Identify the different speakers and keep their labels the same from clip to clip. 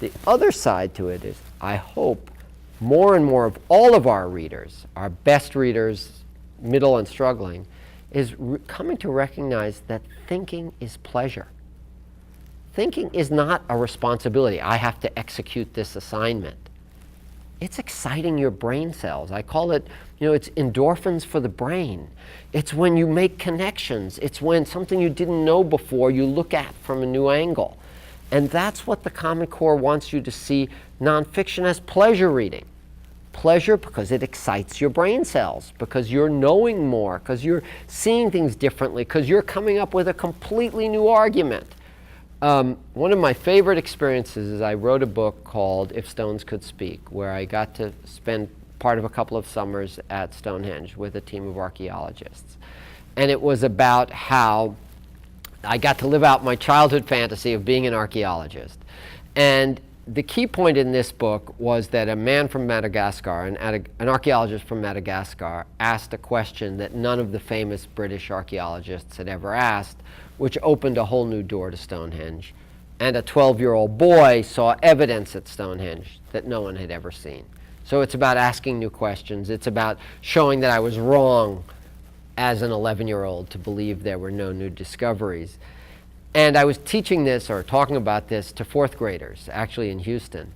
Speaker 1: The other side to it is, I hope more and more of all of our readers, our best readers, middle and struggling, is coming to recognize that thinking is pleasure. Thinking is not a responsibility. I have to execute this assignment. It's exciting your brain cells. I call it, it's endorphins for the brain. It's when you make connections. It's when something you didn't know before you look at from a new angle. And that's what the Common Core wants you to see nonfiction as pleasure reading. Pleasure because it excites your brain cells, because you're knowing more, because you're seeing things differently, because you're coming up with a completely new argument. One of my favorite experiences is I wrote a book called If Stones Could Speak, where I got to spend part of a couple of summers at Stonehenge with a team of archaeologists. And it was about how I got to live out my childhood fantasy of being an archaeologist. And the key point in this book was that a man from Madagascar, an archaeologist from Madagascar, asked a question that none of the famous British archaeologists had ever asked, which opened a whole new door to Stonehenge. And a 12-year-old boy saw evidence at Stonehenge that no one had ever seen. So it's about asking new questions. It's about showing that I was wrong as an 11-year-old to believe there were no new discoveries. And I was teaching this or talking about this to fourth graders, actually in Houston.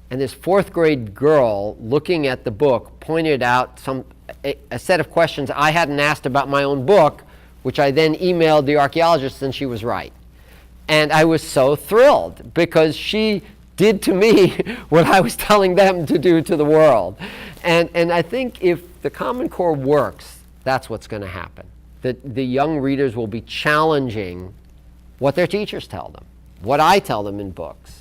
Speaker 1: And this fourth grade girl, looking at the book, pointed out a set of questions I hadn't asked about my own book, which I then emailed the archaeologist, and she was right. And I was so thrilled because she did to me what I was telling them to do to the world. And I think if the Common Core works, that's what's going to happen. The young readers will be challenging what their teachers tell them, what I tell them in books.